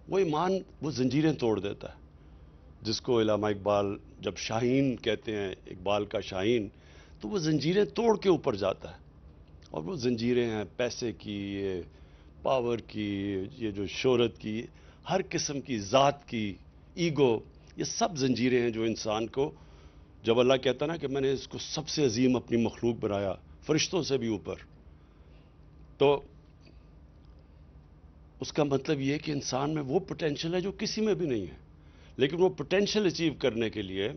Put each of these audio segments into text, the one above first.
وہ ایمان وہ زنجیریں توڑ دیتا ہے، جس کو علامہ اقبال جب شاہین کہتے ہیں، اقبال کا شاہین، تو وہ زنجیریں توڑ کے اوپر جاتا ہے. اور وہ زنجیریں ہیں پیسے کی، یہ پاور کی، یہ جو شہرت کی، ہر قسم کی، ذات کی، ایگو، یہ سب زنجیریں ہیں جو انسان کو، جب اللہ کہتا نا کہ میں نے اس کو سب سے عظیم اپنی مخلوق بنایا، فرشتوں سے بھی اوپر، تو اس کا مطلب یہ ہے کہ انسان میں وہ پوٹینشل ہے جو کسی میں بھی نہیں ہے. لیکن وہ پوٹینشل اچیو کرنے کے لیے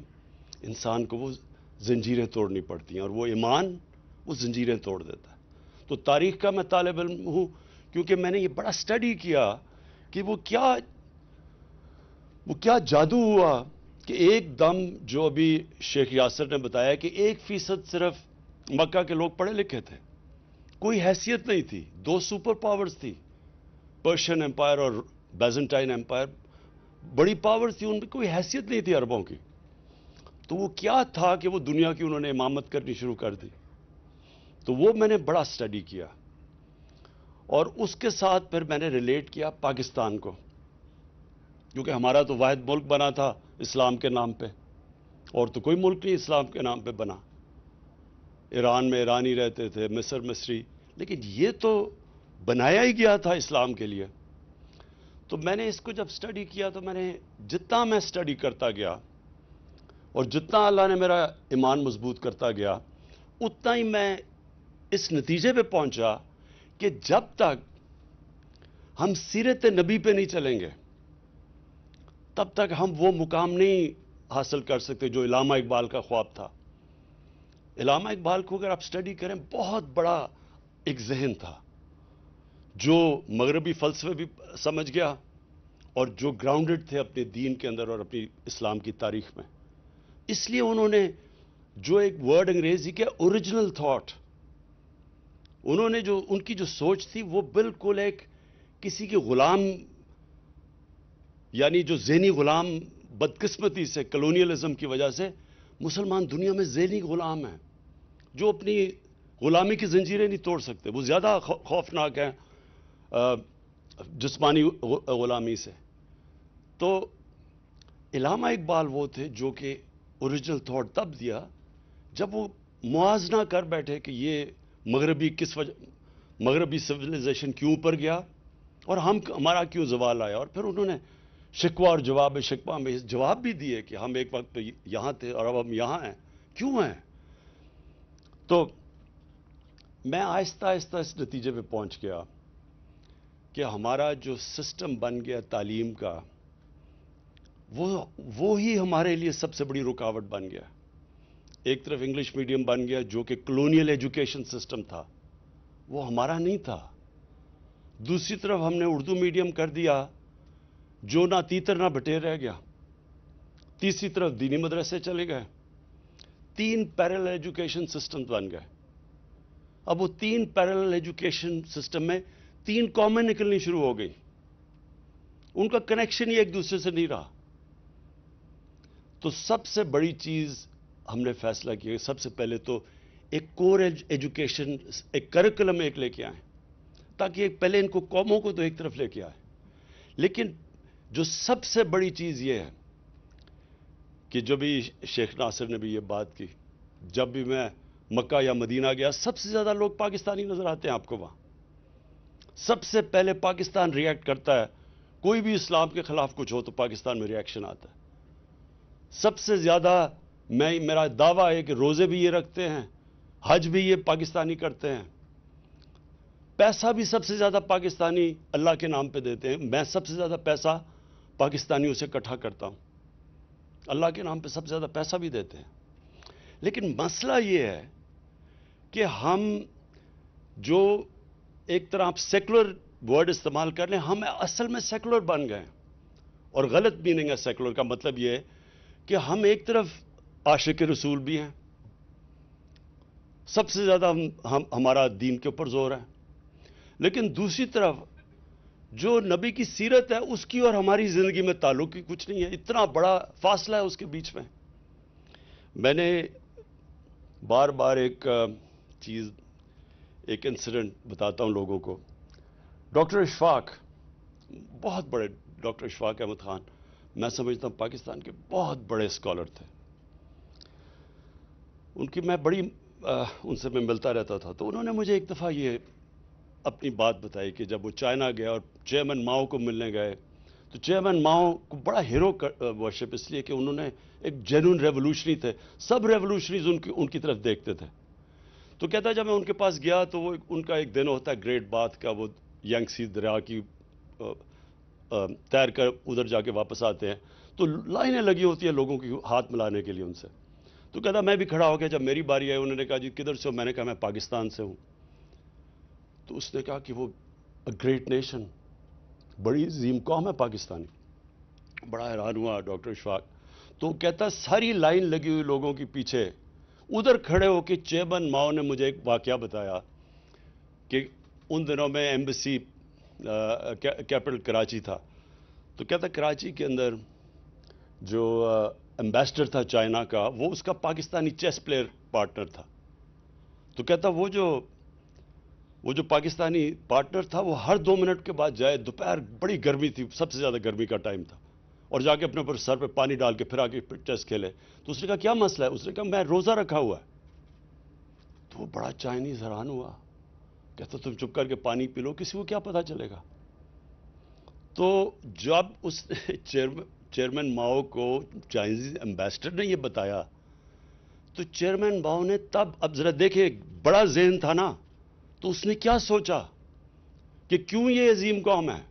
انسان کو وہ زنجیریں توڑنی پڑتی ہیں، اور وہ ایمان وہ زنجیریں توڑ دیتا ہے. تو تاریخ کا میں طالب علم ہوں کیونکہ میں نے یہ بڑا سٹڈی کیا کہ وہ کیا جادو ہوا کہ ایک دم، جو ابھی شیخ یاسر نے بتایا کہ 1% صرف مکہ کے لوگ پڑھے لکھے تھے، کوئی حیثیت نہیں تھی. 2 سپر پاورز تھی، پرشین امپائر اور بیزنٹائن امپائر، بڑی پاور تھی، ان میں کوئی حیثیت نہیں تھی عربوں کی. تو وہ کیا تھا کہ وہ دنیا کی انہوں نے امامت کرنی شروع کر دی. تو وہ میں نے بڑا سٹڈی کیا، اور اس کے ساتھ پھر میں نے ریلیٹ کیا پاکستان کو، کیونکہ ہمارا تو واحد ملک بنا تھا اسلام کے نام پہ، اور تو کوئی ملک نہیں اسلام کے نام پہ بنا. ایران میں ایرانی رہتے تھے، مصر مصری، لیکن یہ تو بنایا ہی گیا تھا اسلام کے لیے. تو میں نے اس کو جب سٹڈی کیا تو میں نے جتنا میں سٹڈی کرتا گیا اور جتنا اللہ نے میرا ایمان مضبوط کرتا گیا، اتنا ہی میں اس نتیجے پہ پہنچا کہ جب تک ہم سیرت نبی پہ نہیں چلیں گے تب تک ہم وہ مقام نہیں حاصل کر سکتے جو علامہ اقبال کا خواب تھا. علامہ اقبال کو اگر آپ سٹڈی کریں، بہت بڑا ایک ذہن تھا جو مغربی فلسفے بھی سمجھ گیا اور جو گراؤنڈڈ تھے اپنے دین کے اندر اور اپنی اسلام کی تاریخ میں. اس لیے انہوں نے جو ایک ورڈ انگریزی کے اوریجنل تھاٹ، انہوں نے جو ان کی جو سوچ تھی وہ بالکل ایک کسی کی غلام، یعنی جو ذہنی غلام، بدقسمتی سے کلونیلزم کی وجہ سے مسلمان دنیا میں ذہنی غلام ہیں جو اپنی غلامی کی زنجیریں نہیں توڑ سکتے. وہ زیادہ خوفناک ہیں جسمانی غلامی سے. تو علامہ اقبال وہ تھے جو کہ اوریجنل تھاٹ تب دیا جب وہ موازنہ کر بیٹھے کہ یہ مغربی سویلائزیشن کیوں اوپر گیا اور ہمارا کیوں زوال آیا. اور پھر انہوں نے شکوہ اور جواب شکوہ میں جواب بھی دیے کہ ہم ایک وقت پہ یہاں تھے اور اب ہم یہاں ہیں، کیوں ہیں. تو میں آہستہ آہستہ اس نتیجے پہ پہنچ گیا کہ ہمارا جو سسٹم بن گیا تعلیم کا، وہ ہی ہمارے لیے سب سے بڑی رکاوٹ بن گیا. ایک طرف انگلش میڈیم بن گیا جو کہ کلونیل ایجوکیشن سسٹم تھا، وہ ہمارا نہیں تھا. دوسری طرف ہم نے اردو میڈیم کر دیا جو نہ تیتر نہ بٹیر رہ گیا. تیسری طرف دینی مدرسے چلے گئے. 3 پیرلل ایجوکیشن سسٹم بن گئے. اب وہ 3 پیرلل ایجوکیشن سسٹم میں 3 قومیں نکلنی شروع ہو گئی، ان کا کنیکشن ہی ایک دوسرے سے نہیں رہا. تو سب سے بڑی چیز ہم نے فیصلہ کیا، سب سے پہلے تو ایک کور ایجوکیشن، ایک کریکولم ایک لے کے آئیں، تاکہ پہلے ان کو قوموں کو تو ایک طرف لے کے آئے. لیکن جو سب سے بڑی چیز یہ ہے کہ جو بھی شیخ ناصر نے بھی یہ بات کی، جب بھی میں مکہ یا مدینہ گیا، سب سے زیادہ لوگ پاکستانی نظر آتے ہیں آپ کو وہاں. سب سے پہلے پاکستان ریئیکٹ کرتا ہے، کوئی بھی اسلام کے خلاف کچھ ہو تو پاکستان میں ریئیکشن آتا ہے. سب سے زیادہ میرا دعویٰ ہے کہ روزے بھی یہ رکھتے ہیں، حج بھی یہ پاکستانی کرتے ہیں، پیسہ بھی سب سے زیادہ پاکستانی اللہ کے نام پہ دیتے ہیں. میں سب سے زیادہ پیسہ پاکستانیوں سے اکٹھا کرتا ہوں، اللہ کے نام پہ سب سے زیادہ پیسہ بھی دیتے ہیں. لیکن مسئلہ یہ ہے کہ ہم جو ایک طرح آپ سیکولر ورڈ استعمال کر لیں، ہم اصل میں سیکولر بن گئے. اور غلط میننگ ہے سیکولر کا. مطلب یہ ہے کہ ہم ایک طرف عاشق رسول بھی ہیں، سب سے زیادہ ہمارا دین کے اوپر زور ہے، لیکن دوسری طرف جو نبی کی سیرت ہے اس کی اور ہماری زندگی میں تعلق ہی کچھ نہیں ہے. اتنا بڑا فاصلہ ہے اس کے بیچ میں. میں نے بار بار ایک چیز، ایک انسیڈنٹ بتاتا ہوں لوگوں کو. ڈاکٹر اشفاق بہت بڑے ڈاکٹر اشفاق احمد خان میں سمجھتا ہوں پاکستان کے بہت بڑے اسکالر تھے. ان کی میں بڑی ان سے میں ملتا رہتا تھا. تو انہوں نے مجھے ایک دفعہ یہ اپنی بات بتائی کہ جب وہ چائنا گیا اور چیئرمین ماؤ کو ملنے گئے تو چیئرمین ماؤ کو بڑا ہیرو ورشپ اس لیے کہ انہوں نے ایک جینوئن ریولوشنری تھے. سب ریولوشنریز ان کی طرف دیکھتے تھے. تو کہتا ہے جب میں ان کے پاس گیا تو وہ ان کا ایک دن ہوتا ہے گریٹ بات کا, وہ ینگسی دریا کی تیر کر ادھر جا کے واپس آتے ہیں تو لائنیں لگی ہوتی ہیں لوگوں کی ہاتھ ملانے کے لیے ان سے. تو کہتا میں بھی کھڑا ہو گیا. جب میری باری آئی انہوں نے کہا جی کدھر سے ہو؟ میں نے کہا میں پاکستان سے ہوں. تو اس نے کہا کہ وہ گریٹ نیشن, بڑی عظیم قوم ہے پاکستانی. بڑا حیران ہوا ڈاکٹر اشفاق. تو کہتا ساری لائن لگی ہوئی لوگوں کے پیچھے ادھر کھڑے ہو کے چیئرمین ماؤ نے مجھے ایک واقعہ بتایا کہ ان دنوں میں ایمبیسی کیپٹل کراچی تھا. تو کہتا کراچی کے اندر جو ایمبیسڈر تھا چائنا کا وہ اس کا پاکستانی چیس پلیئر پارٹنر تھا. تو کہتا وہ جو پاکستانی پارٹنر تھا وہ ہر 2 منٹ کے بعد جائے, دوپہر بڑی گرمی تھی, سب سے زیادہ گرمی کا ٹائم تھا, اور جا کے اپنے اوپر سر پہ پانی ڈال کے پھر آ کے چیس کھیلے. تو اس نے کہا کیا مسئلہ ہے؟ اس نے کہا میں روزہ رکھا ہوا ہے. تو وہ بڑا چائنیز حیران ہوا. کہتا تم چپ کر کے پانی پی لو, کسی کو کیا پتا چلے گا. تو جب اس چیئرمین ماؤ کو چائنیز ایمبیسڈر نے یہ بتایا تو چیئرمین ماؤ نے تب, اب ذرا دیکھیں بڑا ذہن تھا نا, تو اس نے کیا سوچا کہ کیوں یہ عظیم قوم ہے.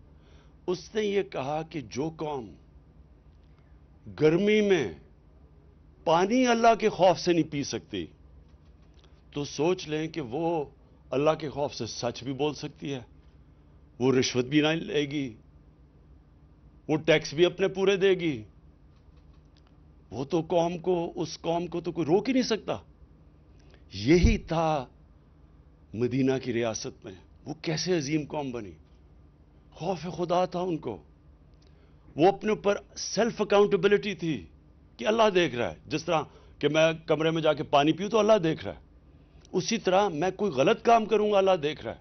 اس نے یہ کہا کہ جو قوم گرمی میں پانی اللہ کے خوف سے نہیں پی سکتی تو سوچ لیں کہ وہ اللہ کے خوف سے سچ بھی بول سکتی ہے, وہ رشوت بھی نہ لے گی, وہ ٹیکس بھی اپنے پورے دے گی. وہ تو اس قوم کو تو کوئی روک ہی نہیں سکتا. یہی تھا مدینہ کی ریاست میں. وہ کیسے عظیم قوم بنی؟ خوف خدا تھا ان کو. وہ اپنے اوپر سیلف اکاؤنٹیبلٹی تھی کہ اللہ دیکھ رہا ہے. جس طرح کہ میں کمرے میں جا کے پانی پیوں تو اللہ دیکھ رہا ہے, اسی طرح میں کوئی غلط کام کروں گا اللہ دیکھ رہا ہے.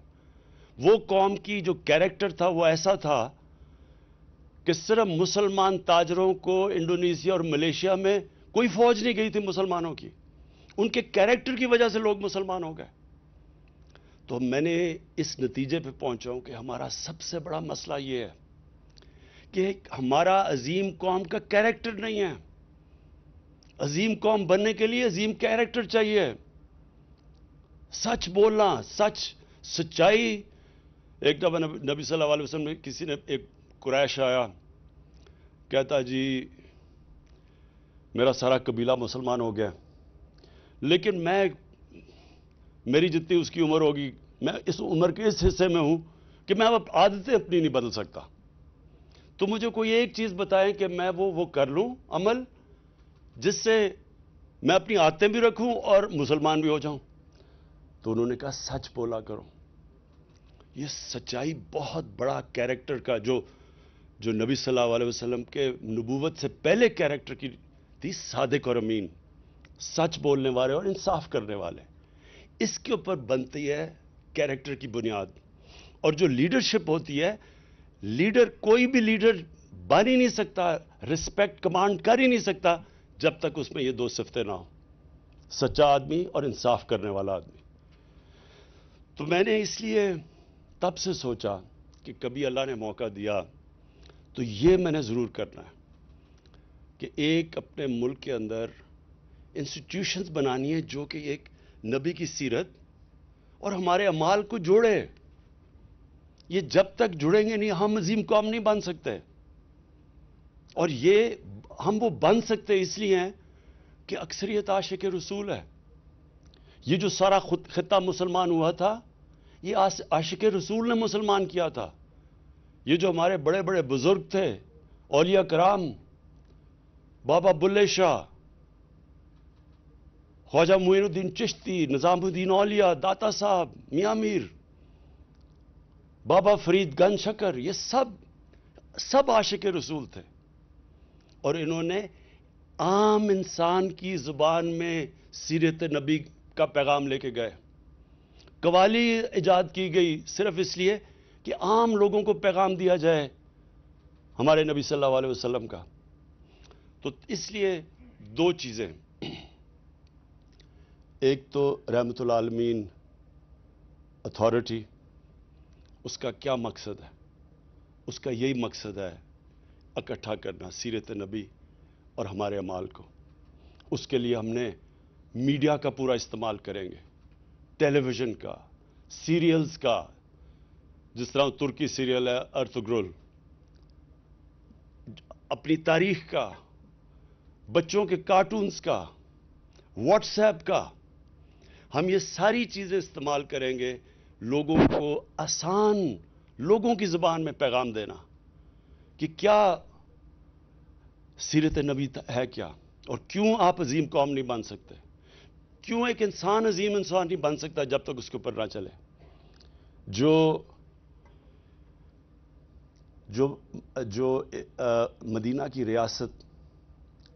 وہ قوم کی جو کیریکٹر تھا وہ ایسا تھا کہ صرف مسلمان تاجروں کو انڈونیشیا اور ملیشیا میں کوئی فوج نہیں گئی تھی مسلمانوں کی, ان کے کیریکٹر کی وجہ سے لوگ مسلمان ہو گئے. تو میں نے اس نتیجے پہ پہنچا ہوں کہ ہمارا سب سے بڑا مسئلہ یہ ہے کہ ہمارا عظیم قوم کا کیریکٹر نہیں ہے. عظیم قوم بننے کے لیے عظیم کیریکٹر چاہیے, سچ بولنا, سچائی. ایک دفعہ نبی صلی اللہ علیہ وسلم نے کسی نے, ایک قریش آیا, کہتا جی میرا سارا قبیلہ مسلمان ہو گیا لیکن میری جتنی اس کی عمر ہوگی میں اس عمر کے اس حصے میں ہوں کہ میں اب عادتیں اپنی نہیں بدل سکتا. تو مجھے کوئی ایک چیز بتائیں کہ میں وہ کر لوں عمل جس سے میں اپنی عادتیں بھی رکھوں اور مسلمان بھی ہو جاؤں. تو انہوں نے کہا سچ بولا کرو. یہ سچائی بہت بڑا کیریکٹر کا جو نبی صلی اللہ علیہ وسلم کے نبوت سے پہلے کیریکٹر کی تھی, صادق اور امین, سچ بولنے والے اور انصاف کرنے والے. اس کے اوپر بنتی ہے کیریکٹر کی بنیاد. اور جو لیڈرشپ ہوتی ہے, کوئی بھی لیڈر بن ہی نہیں سکتا, رسپیکٹ کمانڈ کر ہی نہیں سکتا جب تک اس میں یہ 2 صفتیں نہ ہوں, سچا آدمی اور انصاف کرنے والا آدمی. تو میں نے اس لیے تب سے سوچا کہ کبھی اللہ نے موقع دیا تو یہ میں نے ضرور کرنا ہے کہ ایک اپنے ملک کے اندر انسٹیٹیوشنز بنانی ہے جو کہ ایک نبی کی سیرت اور ہمارے اعمال کو جوڑے. یہ جب تک جڑیں گے نہیں ہم عظیم قوم نہیں بن سکتے. اور یہ ہم وہ بن سکتے اس لیے ہیں کہ اکثریت عاشق رسول ہے. یہ جو سارا خطہ مسلمان ہوا تھا یہ عاشق رسول نے مسلمان کیا تھا. یہ جو ہمارے بڑے بڑے بزرگ تھے, اولیاء کرام, بابا بلے شاہ, خواجہ معین الدین چشتی, نظام الدین اولیاء, داتا صاحب, میاں میر, بابا فرید گنج شکر, یہ سب عاشق رسول تھے. اور انہوں نے عام انسان کی زبان میں سیرت نبی کا پیغام لے کے گئے. قوالی ایجاد کی گئی صرف اس لیے کہ عام لوگوں کو پیغام دیا جائے ہمارے نبی صلی اللہ علیہ وسلم کا. تو اس لیے دو چیزیں، ایک تو رحمت العالمین اتھارٹی، اس کا کیا مقصد ہے؟ اس کا یہی مقصد ہے اکٹھا کرنا سیرت نبی اور ہمارے اعمال کو. اس کے لیے ہم نے میڈیا کا پورا استعمال کریں گے، ٹیلی ویژن کا، سیریلز کا، جس طرح ترکی سیریل ہے ارطغرل، اپنی تاریخ کا، بچوں کے کارٹونز کا، واٹس ایپ کا. ہم یہ ساری چیزیں استعمال کریں گے لوگوں کو آسان لوگوں کی زبان میں پیغام دینا کہ کیا سیرت نبی ہے کیا، اور کیوں آپ عظیم قوم نہیں بن سکتے، کیوں ایک انسان عظیم انسان نہیں بن سکتا جب تک اس کے اوپر نہ چلے. جو مدینہ کی ریاست،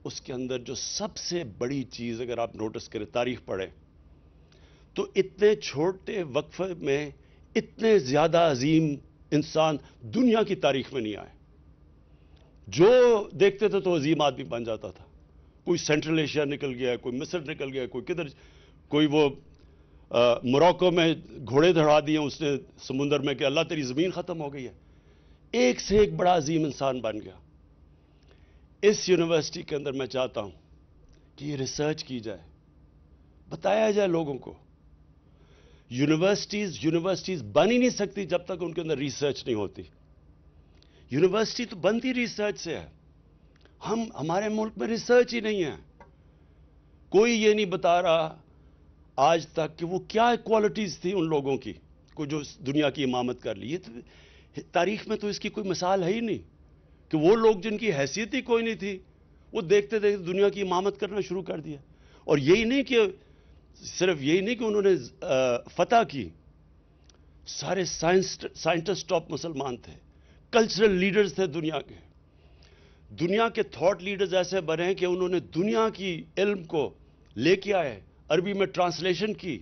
اس کے اندر جو سب سے بڑی چیز اگر آپ نوٹس کریں، تاریخ پڑھیں تو اتنے چھوٹے وقفے میں اتنے زیادہ عظیم انسان دنیا کی تاریخ میں نہیں آئے. جو دیکھتے تھے تو عظیم آدمی بن جاتا تھا. کوئی سینٹرل ایشیا نکل گیا، کوئی مصر نکل گیا، کوئی کدھر، کوئی وہ موراکو میں گھوڑے دھڑا دیے اس نے سمندر میں کہ اللہ تیری زمین ختم ہو گئی ہے. ایک سے ایک بڑا عظیم انسان بن گیا. اس یونیورسٹی کے اندر میں چاہتا ہوں کہ یہ ریسرچ کی جائے، بتایا جائے لوگوں کو. یونیورسٹیز بن ہی نہیں سکتی جب تک ان کے اندر ریسرچ نہیں ہوتی. یونیورسٹی تو بنتی ریسرچ سے ہے. ہمارے ملک میں ریسرچ ہی نہیں ہے. کوئی یہ نہیں بتا رہا آج تک کہ وہ کیا کوالٹیز تھی ان لوگوں کی کو جو دنیا کی امامت کر لی. تاریخ میں تو اس کی کوئی مثال ہے ہی نہیں کہ وہ لوگ جن کی حیثیت ہی کوئی نہیں تھی، وہ دیکھتے دیکھتے دنیا کی امامت کرنا شروع کر دیا. اور یہی نہیں کہ صرف یہی نہیں کہ انہوں نے فتح کی، سارے سائنٹسٹ ٹاپ مسلمان تھے، کلچرل لیڈرز تھے دنیا کے. دنیا کے تھاٹ لیڈرز ایسے بنے کہ انہوں نے دنیا کی علم کو لے کے آئے، عربی میں ٹرانسلیشن کی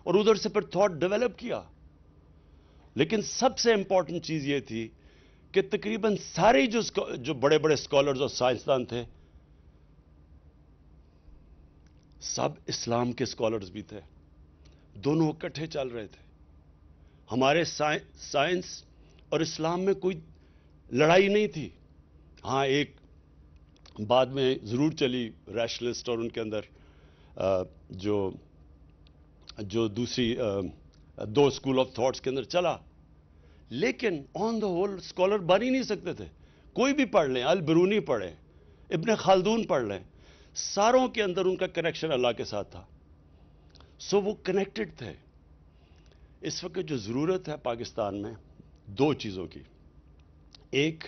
اور ادھر سے پھر تھاٹ ڈیولپ کیا. لیکن سب سے امپورٹنٹ چیز یہ تھی کہ تقریباً سارے جو بڑے بڑے اسکالرز اور سائنسدان تھے، سب اسلام کے اسکالرز بھی تھے. دونوں اکٹھے چل رہے تھے. ہمارے سائنس اور اسلام میں کوئی لڑائی نہیں تھی. ہاں ایک بعد میں ضرور چلی ریشنلسٹ اور ان کے اندر جو دوسری دو اسکول آف تھاٹس کے اندر چلا، لیکن آن دا ہول اسکالر بن ہی نہیں سکتے تھے. کوئی بھی پڑھ لیں، البرونی پڑھیں، ابن خلدون پڑھ لیں، ساروں کے اندر ان کا کنیکشن اللہ کے ساتھ تھا. سو وہ کنیکٹڈ تھے. اس وقت جو ضرورت ہے پاکستان میں دو چیزوں کی، ایک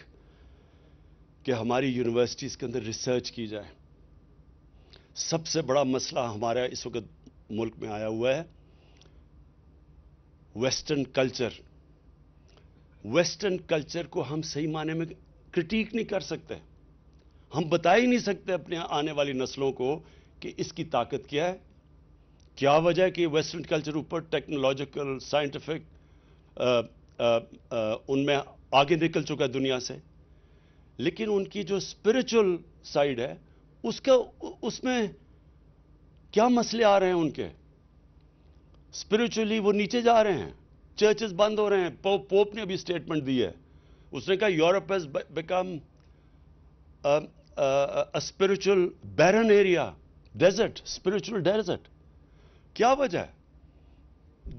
کہ ہماری یونیورسٹیز کے اندر ریسرچ کی جائے. سب سے بڑا مسئلہ ہمارا اس وقت ملک میں آیا ہوا ہے ویسٹرن کلچر. ویسٹرن کلچر کو ہم صحیح معنی میں کرٹیک نہیں کر سکتے. ہم بتا ہی نہیں سکتے اپنے آنے والی نسلوں کو کہ اس کی طاقت کیا ہے، کیا وجہ ہے کہ ویسٹرن کلچر اوپر ٹیکنالوجیکل سائنٹیفک ان میں آگے نکل چکا ہے دنیا سے، لیکن ان کی جو اسپرچل سائڈ ہے اس میں کیا مسئلے آ رہے ہیں. ان کے اسپرچولی وہ نیچے جا رہے ہیں، چرچز بند ہو رہے ہیں. پوپ نے ابھی اسٹیٹمنٹ دی ہے، اس نے کہا Europe has become spiritual barren area, desert, spiritual desert. کیا وجہ ہے؟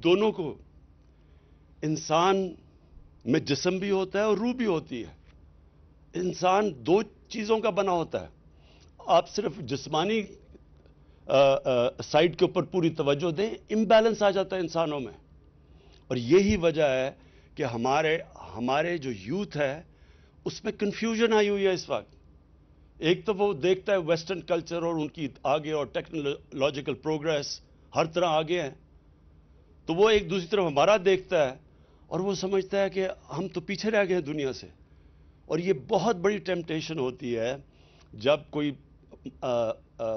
دونوں کو، انسان میں جسم بھی ہوتا ہے اور روح بھی ہوتی ہے. انسان دو چیزوں کا بنا ہوتا ہے. آپ صرف جسمانی سائڈ کے اوپر پوری توجہ دیں، امبیلنس آ جاتا ہے انسانوں میں. اور یہی وجہ ہے کہ ہمارے جو یوتھ ہے اس میں کنفیوژن آئی ہوئی ہے اس وقت. ایک تو وہ دیکھتا ہے ویسٹرن کلچر اور ان کی آگے اور ٹیکنالوجیکل پروگریس ہر طرح آگے ہیں، تو وہ ایک دوسری طرف ہمارا دیکھتا ہے اور وہ سمجھتا ہے کہ ہم تو پیچھے رہ گئے ہیں دنیا سے. اور یہ بہت بڑی ٹیمپٹیشن ہوتی ہے جب کوئی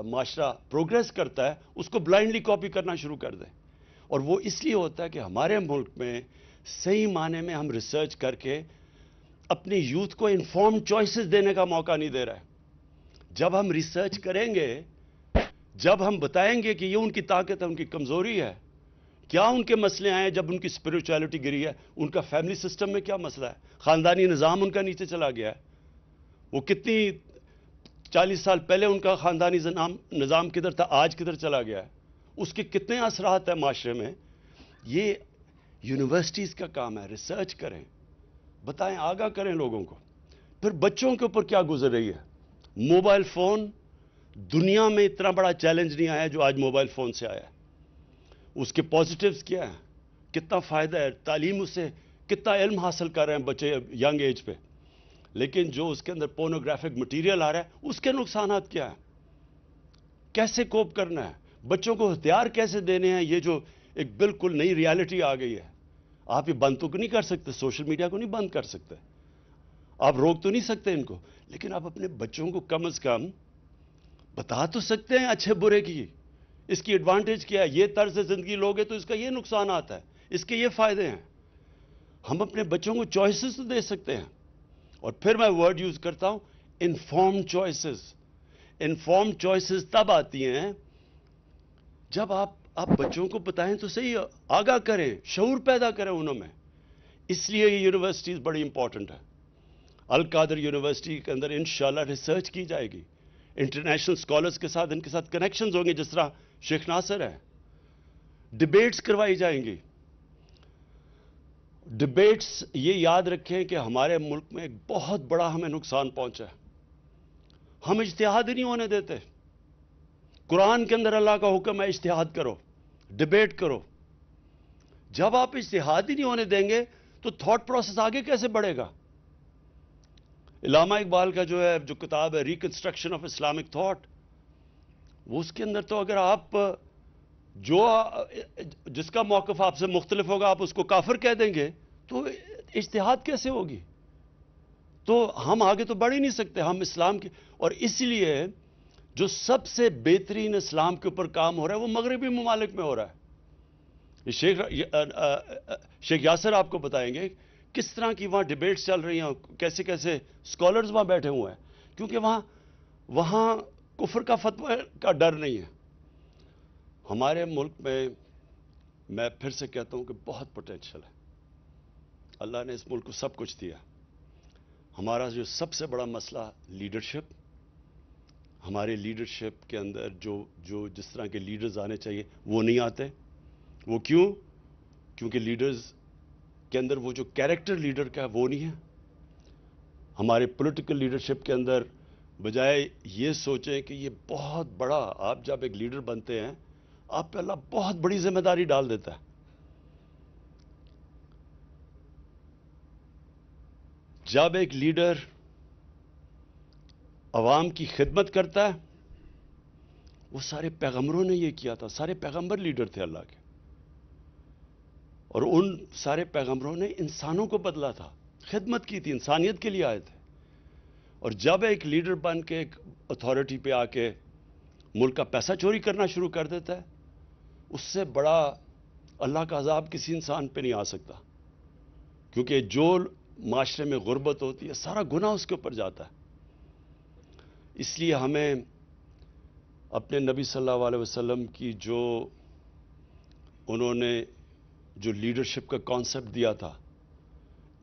معاشرہ پروگریس کرتا ہے اس کو بلائنڈلی کاپی کرنا شروع کر دیں. اور وہ اس لیے ہوتا ہے کہ ہمارے ملک میں صحیح معنی میں ہم ریسرچ کر کے اپنے یوتھ کو انفارمڈ چوائسز دینے کا موقع نہیں دے رہا ہے۔ جب ہم ریسرچ کریں گے، جب ہم بتائیں گے کہ یہ ان کی طاقت ہے، ان کی کمزوری ہے، کیا ان کے مسئلے آئے جب ان کی اسپرچویلٹی گری ہے، ان کا فیملی سسٹم میں کیا مسئلہ ہے، خاندانی نظام ان کا نیچے چلا گیا ہے، وہ کتنی 40 سال پہلے ان کا خاندانی نظام کدھر تھا، آج کدھر چلا گیا ہے، اس کے کتنے اثرات ہیں معاشرے میں۔ یہ یونیورسٹیز کا کام ہے، ریسرچ کریں، بتائیں، آگاہ کریں لوگوں کو۔ پھر بچوں کے اوپر کیا گزر رہی ہے۔ موبائل فون، دنیا میں اتنا بڑا چیلنج نہیں آیا جو آج موبائل فون سے آیا ہے۔ اس کے پازیٹیوز کیا ہیں، کتنا فائدہ ہے، تعلیم اس سے کتنا علم حاصل کر رہے ہیں بچے ینگ ایج پہ، لیکن جو اس کے اندر پورنوگرافک مٹیریل آ رہا ہے اس کے نقصانات کیا ہیں، کیسے کوپ کرنا ہے، بچوں کو ہتھیار کیسے دینے ہیں۔ یہ جو ایک بالکل نئی ریالٹی آ گئی ہے، آپ یہ بند تو نہیں کر سکتے، سوشل میڈیا کو نہیں بند کر سکتے، آپ روک تو نہیں سکتے ان کو، لیکن آپ اپنے بچوں کو کم از کم بتا تو سکتے ہیں اچھے برے کی، اس کی ایڈوانٹیج کیا ہے، یہ طرز زندگی لوگے تو اس کا یہ نقصانات ہے، اس کے یہ فائدے ہیں۔ ہم اپنے بچوں کو چوائسز تو دے سکتے ہیں۔ اور پھر میں ورڈ یوز کرتا ہوں، انفارمڈ چوائسز۔ انفارمڈ چوائسز تب آتی ہیں جب آپ بچوں کو بتائیں تو صحیح، آگاہ کریں، شعور پیدا کریں انہوں میں۔ اس لیے یہ یونیورسٹیز بڑی امپورٹنٹ ہے۔ القادر یونیورسٹی کے اندر انشاءاللہ ریسرچ کی جائے گی، انٹرنیشنل سکالرز کے ساتھ ان کے ساتھ کنیکشنز ہوں گے، جس طرح شیخ ناصر ہے، ڈیبیٹس کروائی جائیں گی۔ ڈیبیٹس، یہ یاد رکھیں کہ ہمارے ملک میں ایک بہت بڑا ہمیں نقصان پہنچا ہے، ہم اجتہاد ہی نہیں ہونے دیتے۔ قرآن کے اندر اللہ کا حکم ہے اجتہاد کرو، ڈیبیٹ کرو۔ جب آپ اجتہاد ہی نہیں ہونے دیں گے تو تھاٹ پروسیس آگے کیسے بڑھے گا۔ علامہ اقبال کا جو کتاب ہے ریکنسٹرکشن آف اسلامک تھاٹ، وہ اس کے اندر تو اگر آپ جس کا موقف آپ سے مختلف ہوگا آپ اس کو کافر کہہ دیں گے تو اجتہاد کیسے ہوگی، تو ہم آگے تو بڑھ ہی نہیں سکتے۔ ہم اسلام کی، اور اس لیے جو سب سے بہترین اسلام کے اوپر کام ہو رہا ہے وہ مغربی ممالک میں ہو رہا ہے۔ شیخ یاسر آپ کو بتائیں گے کس طرح کی وہاں ڈیبیٹس چل رہی ہیں، کیسے کیسے سکالرز وہاں بیٹھے ہوئے ہیں، کیونکہ وہاں کفر کا فتوی کا ڈر نہیں ہے۔ ہمارے ملک میں پھر سے کہتا ہوں کہ بہت پوٹینشل ہے، اللہ نے اس ملک کو سب کچھ دیا۔ ہمارا جو سب سے بڑا مسئلہ لیڈرشپ، ہمارے لیڈرشپ کے اندر جو جس طرح کے لیڈرز آنے چاہیے وہ نہیں آتے۔ وہ کیوں؟ کیونکہ لیڈرز کے اندر وہ جو کیریکٹر لیڈر کا ہے وہ نہیں ہے۔ ہمارے پولیٹیکل لیڈرشپ کے اندر بجائے یہ سوچیں کہ یہ بہت بڑا، آپ جب ایک لیڈر بنتے ہیں آپ پہ اللہ بہت بڑی ذمہ داری ڈال دیتا ہے۔ جب ایک لیڈر عوام کی خدمت کرتا ہے، وہ سارے پیغمبروں نے یہ کیا تھا، سارے پیغمبر لیڈر تھے اللہ کے، اور ان سارے پیغمبروں نے انسانوں کو بدلا تھا، خدمت کی تھی، انسانیت کے لیے آئے تھے۔ اور جب ایک لیڈر بن کے ایک اتھارٹی پہ آ کے ملک کا پیسہ چوری کرنا شروع کر دیتا ہے، اس سے بڑا اللہ کا عذاب کسی انسان پہ نہیں آ سکتا، کیونکہ جو معاشرے میں غربت ہوتی ہے سارا گناہ اس کے اوپر جاتا ہے۔ اس لیے ہمیں اپنے نبی صلی اللہ علیہ وسلم کی انہوں نے جو لیڈرشپ کا کانسیپٹ دیا تھا،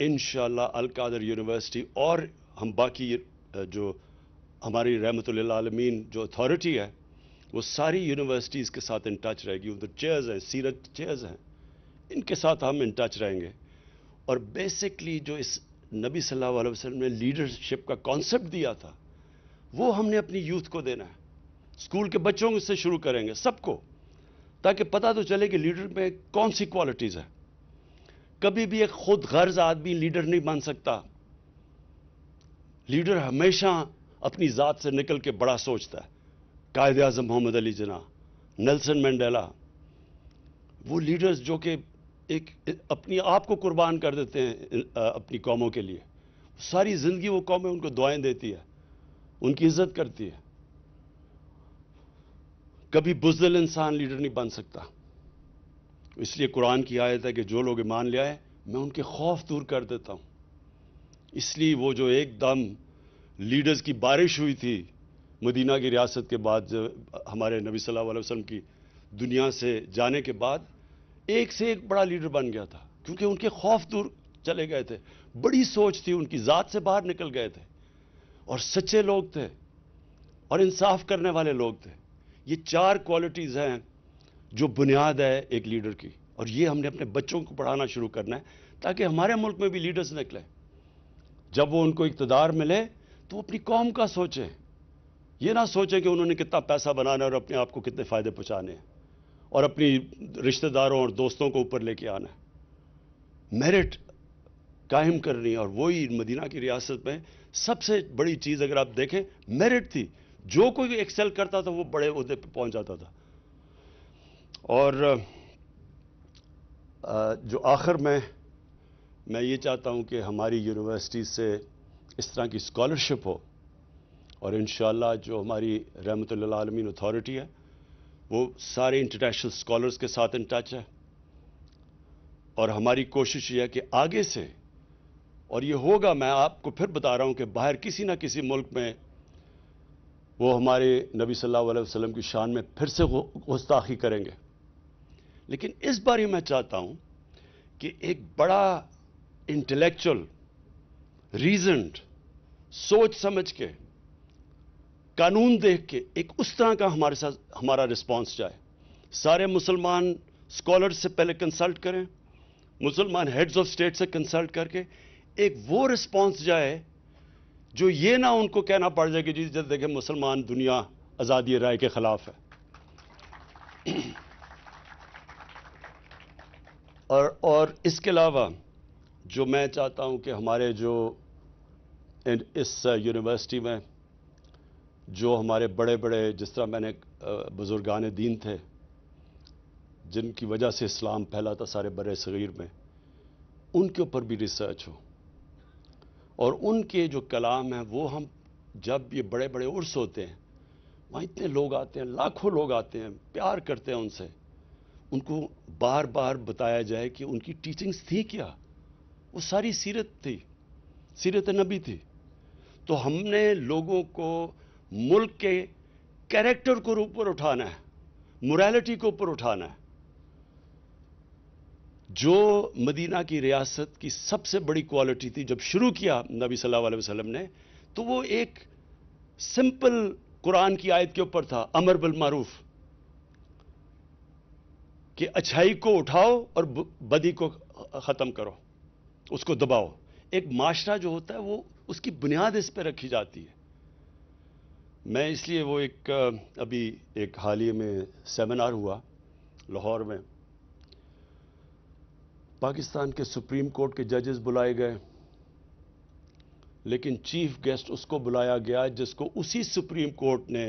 انشاءاللہ القادر یونیورسٹی اور ہم باقی جو ہماری رحمت للعالمین جو اتھارٹی ہے وہ ساری یونیورسٹیز کے ساتھ ان ٹچ رہے گی، ادھر چیئرز ہیں، سیرت چیئرز ہیں، ان کے ساتھ ہم ان ٹچ رہیں گے۔ اور بیسکلی جو اس نبی صلی اللہ علیہ وسلم نے لیڈرشپ کا کانسیپٹ دیا تھا وہ ہم نے اپنی یوتھ کو دینا ہے، اسکول کے بچوں سے شروع کریں گے سب کو، تاکہ پتہ تو چلے کہ لیڈر میں کون سی کوالٹیز ہیں۔ کبھی بھی ایک خود غرض آدمی لیڈر نہیں بن سکتا۔ لیڈر ہمیشہ اپنی ذات سے نکل کے بڑا سوچتا ہے۔ قائد اعظم محمد علی جناح، نیلسن منڈیلا، وہ لیڈرز جو کہ اپنی آپ کو قربان کر دیتے ہیں اپنی قوموں کے لیے، ساری زندگی وہ قومیں ان کو دعائیں دیتی ہے، ان کی عزت کرتی ہے۔ کبھی بزدل انسان لیڈر نہیں بن سکتا۔ اس لیے قرآن کی آیت ہے کہ جو لوگ ایمان لے آئے میں ان کے خوف دور کر دیتا ہوں۔ اس لیے وہ جو ایک دم لیڈرز کی بارش ہوئی تھی مدینہ کی ریاست کے بعد، ہمارے نبی صلی اللہ علیہ وسلم کی دنیا سے جانے کے بعد، ایک سے ایک بڑا لیڈر بن گیا تھا، کیونکہ ان کے خوف دور چلے گئے تھے، بڑی سوچ تھی ان کی، ذات سے باہر نکل گئے تھے، اور سچے لوگ تھے اور انصاف کرنے والے لوگ تھے۔ یہ 4 کوالٹیز ہیں جو بنیاد ہے ایک لیڈر کی، اور یہ ہم نے اپنے بچوں کو پڑھانا شروع کرنا ہے تاکہ ہمارے ملک میں بھی لیڈرز نکلیں۔ جب وہ ان کو اقتدار ملے تو وہ اپنی قوم کا سوچیں، یہ نہ سوچیں کہ انہوں نے کتنا پیسہ بنانا ہے اور اپنے آپ کو کتنے فائدے پہنچانے ہیں اور اپنی رشتہ داروں اور دوستوں کو اوپر لے کے آنا ہے۔ میرٹ قائم کرنی، اور وہی مدینہ کی ریاست میں سب سے بڑی چیز اگر آپ دیکھیں میرٹ تھی، جو کوئی ایکسل کرتا تھا وہ بڑے عہدے پہ پہنچ جاتا تھا۔ اور جو آخر میں یہ چاہتا ہوں کہ ہماری یونیورسٹی سے اس طرح کی اسکالرشپ ہو، اور انشاءاللہ جو ہماری رحمت للعالمین اتھارٹی ہے وہ سارے انٹرنیشنل اسکالرز کے ساتھ ان ٹچ ہے، اور ہماری کوشش یہ ہے کہ آگے سے، اور یہ ہوگا، میں آپ کو پھر بتا رہا ہوں کہ باہر کسی نہ کسی ملک میں وہ ہمارے نبی صلی اللہ علیہ وسلم کی شان میں پھر سے گستاخی کریں گے، لیکن اس باری میں چاہتا ہوں کہ ایک بڑا انٹلیکچول، ریزنڈ، سوچ سمجھ کے، قانون دیکھ کے ایک اس طرح کا ہمارا رسپانس جائے۔ سارے مسلمان اسکالر سے پہلے کنسلٹ کریں، مسلمان ہیڈز آف اسٹیٹ سے کنسلٹ کر کے ایک وہ رسپانس جائے جو یہ نہ ان کو کہنا پڑ جائے کہ جی جب دیکھیں مسلمان دنیا آزادی رائے کے خلاف ہے۔ اور اس کے علاوہ جو میں چاہتا ہوں کہ ہمارے جو اس یونیورسٹی میں جو ہمارے بڑے بڑے، جس طرح میں نے بزرگان دین تھے جن کی وجہ سے اسلام پھیلا تھا سارے بر صغیر میں، ان کے اوپر بھی ریسرچ ہو، اور ان کے جو کلام ہیں وہ ہم جب یہ بڑے بڑے عرس ہوتے ہیں وہاں اتنے لوگ آتے ہیں، لاکھوں لوگ آتے ہیں، پیار کرتے ہیں ان سے، ان کو بار بار بتایا جائے کہ ان کی ٹیچنگز تھی کیا، وہ ساری سیرت تھی، سیرت نبی تھی۔ تو ہم نے لوگوں کو ملک کے کیریکٹر کو اوپر اٹھانا ہے، موریلٹی کو اوپر اٹھانا ہے۔ جو مدینہ کی ریاست کی سب سے بڑی کوالٹی تھی جب شروع کیا نبی صلی اللہ علیہ وسلم نے، تو وہ ایک سمپل قرآن کی آیت کے اوپر تھا، امر بالمعروف، کہ اچھائی کو اٹھاؤ اور بدی کو ختم کرو، اس کو دباؤ۔ ایک معاشرہ جو ہوتا ہے وہ اس کی بنیاد اس پہ رکھی جاتی ہے۔ میں اس لیے وہ ابھی ایک حالیہ میں سیمینار ہوا لاہور میں، پاکستان کے سپریم کورٹ کے ججز بلائے گئے، لیکن چیف گیسٹ اس کو بلایا گیا جس کو اسی سپریم کورٹ نے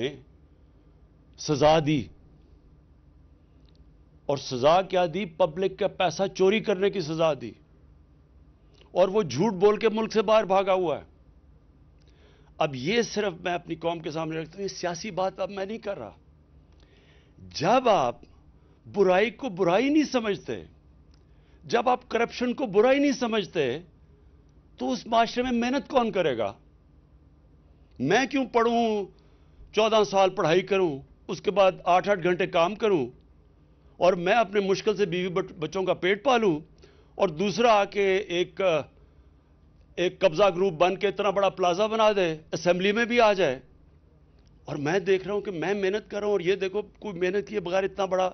سزا دی، اور سزا کیا دی؟ پبلک کا پیسہ چوری کرنے کی سزا دی، اور وہ جھوٹ بول کے ملک سے باہر بھاگا ہوا ہے۔ اب یہ صرف میں اپنی قوم کے سامنے رکھتا ہوں، یہ سیاسی بات اب میں نہیں کر رہا۔ جب آپ برائی کو برائی نہیں سمجھتے، جب آپ کرپشن کو برائی نہیں سمجھتے، تو اس معاشرے میں محنت کون کرے گا؟ میں کیوں پڑھوں، 14 سال پڑھائی کروں، اس کے بعد 8 گھنٹے کام کروں، اور میں اپنے مشکل سے بیوی بچوں کا پیٹ پالوں، اور دوسرا آ کے ایک قبضہ گروپ بن کے اتنا بڑا پلازا بنا دے، اسمبلی میں بھی آ جائے، اور میں دیکھ رہا ہوں کہ میں محنت کر رہا ہوں اور یہ دیکھو کوئی محنت کیے بغیر اتنا بڑا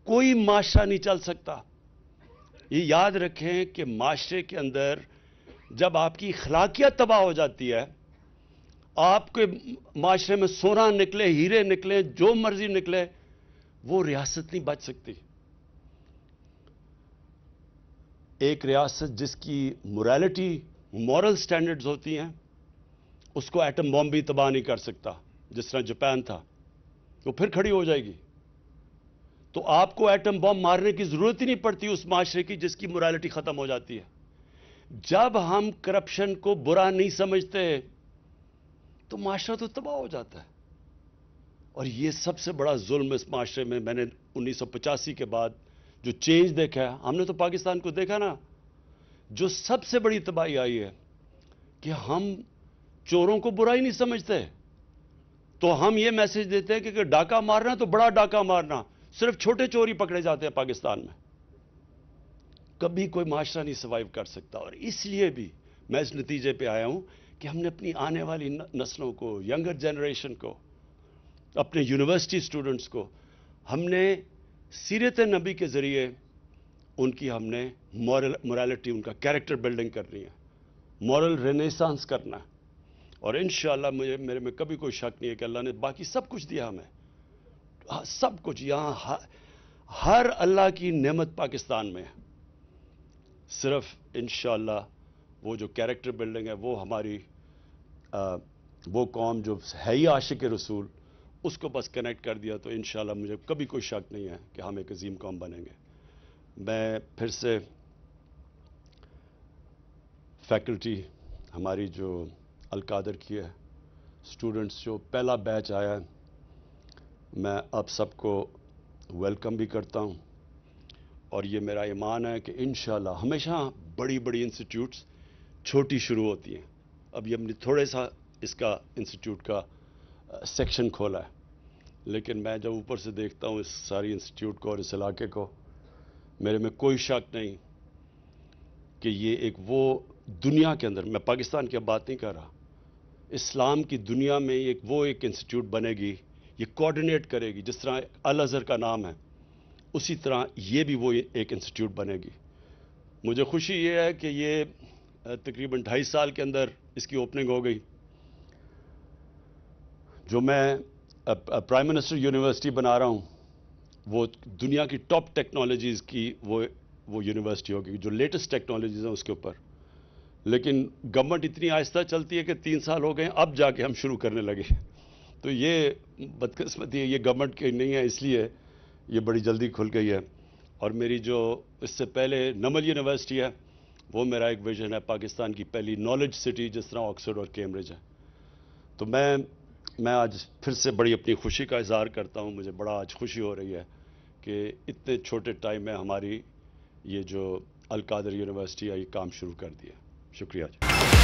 کوئی معاشرہ نہیں چل سکتا۔ یہ یاد رکھیں کہ معاشرے کے اندر جب آپ کی اخلاقیات تباہ ہو جاتی ہے، آپ کے معاشرے میں سونا نکلے، ہیرے نکلے، جو مرضی نکلے، وہ ریاست نہیں بچ سکتی۔ ایک ریاست جس کی موریلٹی، مورل سٹینڈرڈز ہوتی ہیں، اس کو ایٹم بم بھی تباہ نہیں کر سکتا، جس طرح جاپان تھا، وہ پھر کھڑی ہو جائے گی۔ تو آپ کو ایٹم بم مارنے کی ضرورت ہی نہیں پڑتی اس معاشرے کی جس کی موریلٹی ختم ہو جاتی ہے۔ جب ہم کرپشن کو برا نہیں سمجھتے تو معاشرہ تو تباہ ہو جاتا ہے۔ اور یہ سب سے بڑا ظلم اس معاشرے میں نے 1985 کے بعد جو چینج دیکھا ہے، ہم نے تو پاکستان کو دیکھا نا، جو سب سے بڑی تباہی آئی ہے کہ ہم چوروں کو برا ہی نہیں سمجھتے. تو ہم یہ میسج دیتے ہیں کہ ڈاکہ مارنا تو بڑا ڈاکہ مارنا, صرف چھوٹے چور ہی پکڑے جاتے ہیں پاکستان میں. کبھی کوئی معاشرہ نہیں سروائیو کر سکتا. اور اس لیے بھی میں اس نتیجے پہ آیا ہوں کہ ہم نے اپنی آنے والی نسلوں کو, ینگر جنریشن کو, اپنے یونیورسٹی سٹوڈنٹس کو, ہم نے سیرت نبی کے ذریعے ان کی ہم نے مورالٹی, ان کا کیریکٹر بلڈنگ کرنی ہے, مورل رینیسانس کرنا ہے. اور انشاءاللہ میرے میں کبھی کوئی شک نہیں ہے کہ اللہ نے باقی سب کچھ دیا ہمیں, سب کچھ. یہاں ہر اللہ کی نعمت پاکستان میں ہے. صرف انشاءاللہ وہ جو کیریکٹر بلڈنگ ہے, وہ ہماری وہ قوم جو ہے ہی عاشق رسول, اس کو بس کنیکٹ کر دیا تو انشاءاللہ مجھے کبھی کوئی شک نہیں ہے کہ ہم ایک عظیم قوم بنیں گے. میں پھر سے فیکلٹی ہماری جو القادر کی ہے, اسٹوڈنٹس جو پہلا بیچ آیا ہے, میں آپ سب کو ویلکم بھی کرتا ہوں. اور یہ میرا ایمان ہے کہ انشاءاللہ ہمیشہ بڑی بڑی انسٹیٹیوٹس چھوٹی شروع ہوتی ہیں. اب ہم نے تھوڑے سا اس کا انسٹیٹیوٹ کا سیکشن کھولا ہے, لیکن میں جب اوپر سے دیکھتا ہوں اس ساری انسٹیٹیوٹ کو اور اس علاقے کو, میرے میں کوئی شک نہیں کہ یہ ایک وہ دنیا کے اندر, میں پاکستان کی اب بات نہیں کر رہا, اسلام کی دنیا میں ایک انسٹیٹیوٹ بنے گی. یہ کوآرڈینیٹ کرے گی, جس طرح الازہر کا نام ہے اسی طرح یہ بھی وہ ایک انسٹیٹیوٹ بنے گی. مجھے خوشی یہ ہے کہ یہ تقریباً 2.5 سال کے اندر اس کی اوپننگ ہو گئی. جو میں پرائم منسٹر یونیورسٹی بنا رہا ہوں وہ دنیا کی ٹاپ ٹیکنالوجیز کی وہ یونیورسٹی ہوگی, جو لیٹسٹ ٹیکنالوجیز ہیں اس کے اوپر. لیکن گورنمنٹ اتنی آہستہ چلتی ہے کہ 3 سال ہو گئے اب جا کے ہم شروع کرنے لگے. تو یہ بدقسمتی ہے, یہ گورنمنٹ کی نہیں ہے, اس لیے یہ بڑی جلدی کھل گئی ہے. اور میری جو اس سے پہلے نمل یونیورسٹی ہے, وہ میرا ایک ویژن ہے پاکستان کی پہلی نالج سٹی, جس طرح آکسفورڈ اور کیمبرج ہے. تو میں آج پھر سے بڑی اپنی خوشی کا اظہار کرتا ہوں. مجھے بڑا آج خوشی ہو رہی ہے کہ اتنے چھوٹے ٹائم میں ہماری یہ جو القادر یونیورسٹی ہے یہ کام شروع کر دیا. شکریہ جی.